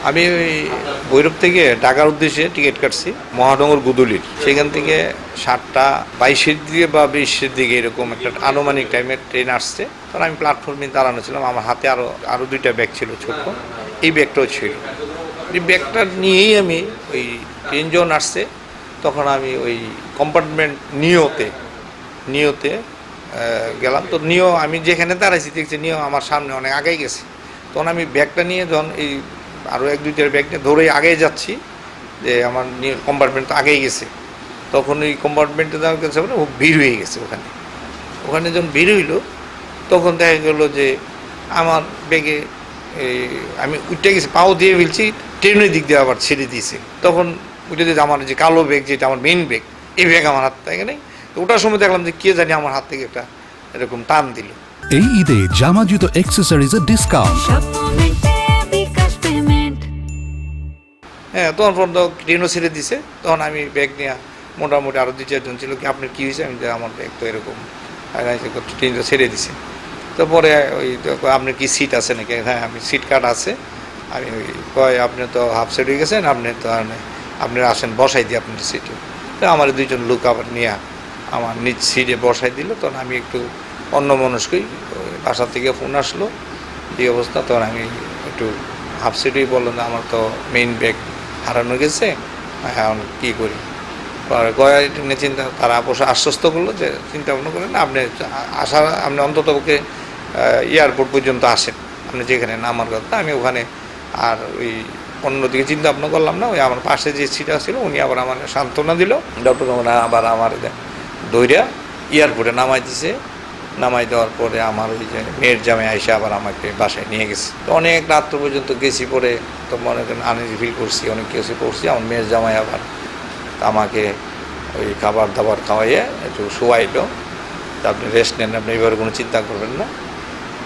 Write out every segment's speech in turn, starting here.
আমি ওই ভৈরব থেকে ঢাকার উদ্দেশ্যে টিকিট কাটছি মহানগর গুদুলির। সেখান থেকে 7:22 দিকে বা 20-এর দিকে এরকম একটা আনুমানিক টাইমের ট্রেন আসছে। তখন আমি প্ল্যাটফর্মে দাঁড়ানো ছিলাম, আমার হাতে আরও 2টা ব্যাগ ছিল ছোট, এই ব্যাগটাও ছিল। এই ব্যাগটা নিয়েই আমি ওই ট্রেন যখন আসছে তখন আমি ওই কম্পার্টমেন্ট নিওতে গেলাম। তো নিও আমি যেখানে দাঁড়াইছি দেখছি নিও আমার সামনে অনেক আগেই গেছে। তখন আমি ব্যাগটা নিয়ে যখন এই আরও 1-2টার ব্যাগ নিয়ে ধরেই আগেই যাচ্ছি যে আমার কম্পার্টমেন্ট তো আগেই গেছে। তখন ওই কম্পার্টমেন্টে যাওয়ার কাছে ও ভিড় হয়ে গেছে। ওখানে যখন ভিড় হইলো তখন দেখা গেল যে আমার ব্যাগে আমি উঠে গেছি, পাও দিয়ে ফেলছি, ট্রেনের দিক দিয়ে আবার ছেড়ে দিয়েছে। তখন উঠে দিয়ে আমার যে কালো ব্যাগ, যেটা আমার মেইন ব্যাগ, এই ব্যাগ আমার হাত থেকে নেই। তো ওটার সময় দেখলাম যে কে জানি আমার হাত থেকে একটা এরকম টান দিল। এই ঈদে জামা জুতো অ্যাক্সেসরিজের ডিসকাউন্ট। হ্যাঁ, তখন পর্যন্ত ট্রেনও ছেড়ে দিছে। তখন আমি ব্যাগ নিয়ে মোটামুটি আরও 2-4 জন ছিল, কি আপনার কী হয়েছে? আমি যে আমার ব্যাগ তো এরকম ট্রেনটা ছেড়ে দিছে। তো পরে ওই আপনার কি সিট আছে নাকি? হ্যাঁ, আমি সিট কার্ড আছে। আমি ওই কয় আপনি তো হাফ সেট হয়ে গেছেন, আপনি আসেন বসাই দিই আপনার সিটে। তো আমার 2জন লোক আবার নিয়ে আমার নিজ সিটে বসাই দিল। তখন আমি একটু অন্যমনস্কই, বাসা থেকে ফোন আসলো এই অবস্থা। তখন আমি একটু হাফ সিটেই বললাম আমার তো মেইন ব্যাগ হারানো গেছে, এখন কী করি? গয়া নিয়ে তারা অবশ্য আশ্বস্ত করলো যে চিন্তা ভাবনা করেন না, আপনি অন্তত ওকে এয়ারপোর্ট পর্যন্ত আসেন, আপনি যেখানে নামার কথা। আমি ওখানে আর ওই অন্যদিকে চিন্তা ভাবনা করলাম না। ওই আমার পাশে যে সিটটা ছিল উনি আবার আমার সান্ত্বনা দিল। ডক্টর আবার আমার দইরা এয়ারপোর্টে নামাই দিছে। নামাই দেওয়ার পরে আমার ওই যে মেয়ের জামাই আইসে আবার আমাকে বাসায় নিয়ে গেছে। তো অনেক রাত্র পর্যন্ত গেছি, পরে তো মনে করেন আনইজি ফিল করছি, অনেক কিছু করছি। আমার মেয়ের জামাই আবার আমাকে ওই খাবার দাবার খাওয়াইয়ে একটু শোয়াইলো, তা আপনি রেস্ট নেন, আপনি এবারে কোনো চিন্তা করবেন না।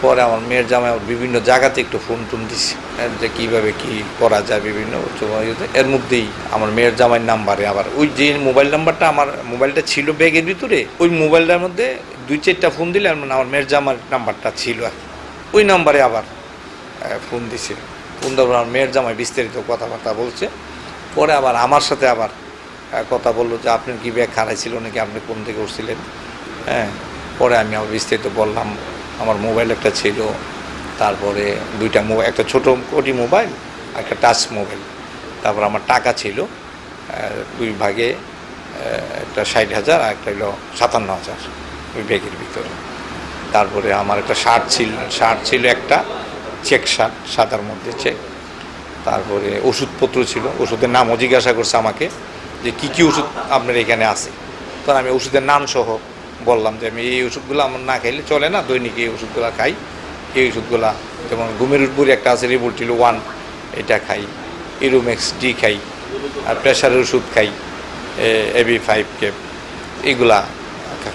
পরে আমার মেয়ের জামাই বিভিন্ন জায়গাতে একটু ফোন দিছি যে কীভাবে কী করা যায় বিভিন্ন এর মধ্যেই আমার মেয়ের জামাইয়ের নাম্বারে আবার ওই যে মোবাইল নাম্বারটা, আমার মোবাইলটা ছিল ব্যাগের ভিতরে, ওই মোবাইলটার মধ্যে 2-4টা ফোন দিলে আমার মেয়ের জামাইয়ের নাম্বারটা ছিল আর ওই নাম্বারে আবার ফোন দিছে। ফোন দেওয়ার আমার মেয়ের জামাই বিস্তারিত কথাবার্তা বলছে। পরে আবার আমার সাথে আবার কথা বললো যে আপনার কি ব্যাগ হারাইছিল নাকি, আপনি কোন থেকে উঠছিলেন। হ্যাঁ, পরে আমি আবার বিস্তারিত বললাম আমার মোবাইল একটা ছিল, তারপরে 2টা মোবাইল, একটা ছোটো কোটি মোবাইল, একটা টাচ মোবাইল, তারপর আমার টাকা ছিল 2 ভাগে, একটা 60,000 আর একটা হলো 57,000 ওই ব্যাগের ভিতরে। তারপরে আমার একটা শার্ট ছিল একটা চেক শার্ট, সাদার মধ্যে চেক। তারপরে ওষুধপত্র ছিল, ওষুধের নামও জিজ্ঞাসা করছে আমাকে যে কী কী ওষুধ আপনার এখানে আছে। তখন আমি ওষুধের নাম সহ বললাম যে আমি এই ওষুধগুলো আমার না খাইলে চলে না, দৈনিক এই ওষুধগুলো খাই। এই ওষুধগুলা যেমন ঘুমের উপরে একটা আছে রিভোল্টিল 1, এটা খাই, ইরোমেক্স ডি খাই, আর প্রেশারের ওষুধ খাই, AB5 ক্যাপ, এগুলা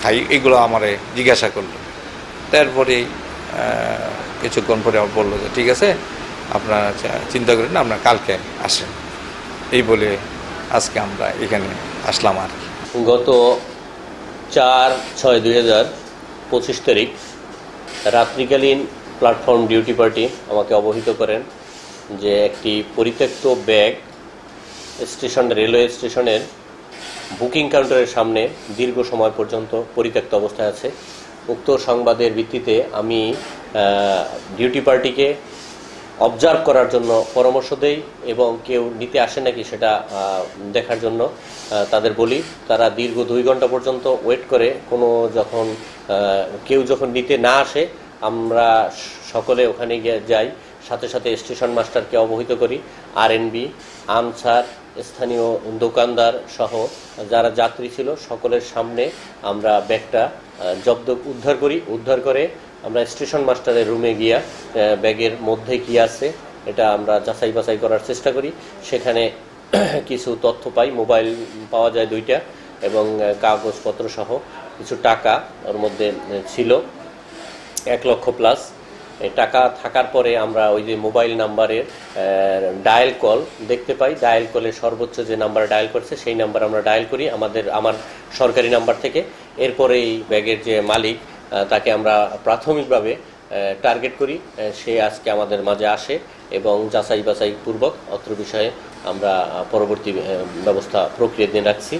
খাই। এগুলো আমারে জিজ্ঞাসা করলো। তারপরে কিছুক্ষণ পরে আমার বললো যে ঠিক আছে, আপনারা চিন্তা করেন না, আপনার কালকে আসেন। এই বলে আজকে আমরা এখানে আসলাম আর কি। গত 4/6/2025 তারিখ রাত্রিকালীন প্ল্যাটফর্ম ডিউটি পার্টি আমাকে অবহিত করেন যে একটি পরিত্যক্ত ব্যাগ রেলওয়ে স্টেশনের বুকিং কাউন্টারের সামনে দীর্ঘ সময় পর্যন্ত পরিত্যক্ত অবস্থায় আছে। উক্ত সংবাদের ভিত্তিতে আমি ডিউটি পার্টিকে অবজার্ভ করার জন্য পরামর্শ দেই এবং কেউ নিতে আসে নাকি সেটা দেখার জন্য তাদের বলি। তারা দীর্ঘ 2 ঘন্টা পর্যন্ত ওয়েট করে, কেউ যখন নিতে না আসে আমরা সকলে ওখানে গিয়ে যাই, সাথে সাথে স্টেশন মাস্টারকে অবহিত করি, আরএনবি, আনসার, স্থানীয় দোকানদার সহ যারা যাত্রী ছিল সকলের সামনে আমরা ব্যাগটা উদ্ধার করে আমরা স্টেশন মাস্টারের রুমে গিয়া ব্যাগের মধ্যে কি আছে এটা আমরা যাচাই বাছাই করার চেষ্টা করি। সেখানে কিছু তথ্য পাই, মোবাইল পাওয়া যায় 2টা এবং কাগজপত্র সহ কিছু টাকা ওর মধ্যে ছিল, 1 লক্ষ প্লাস টাকা থাকার পরে আমরা ওই যে মোবাইল নাম্বারের ডায়াল কল দেখতে পাই। ডায়াল কলের সর্বোচ্চ যে নাম্বার ডায়াল করছে সেই নাম্বার আমরা ডায়াল করি আমার সরকারি নাম্বার থেকে। এরপরে এই ব্যাগের যে মালিক তাকে আমরা প্রাথমিকভাবে টার্গেট করি সে আজকে আমাদের মাঝে আসে এবং যাচাই বাছাই পূর্বক অত্র বিষয়ে আমরা পরবর্তী ব্যবস্থা প্রক্রিয়াধীন রাখছি।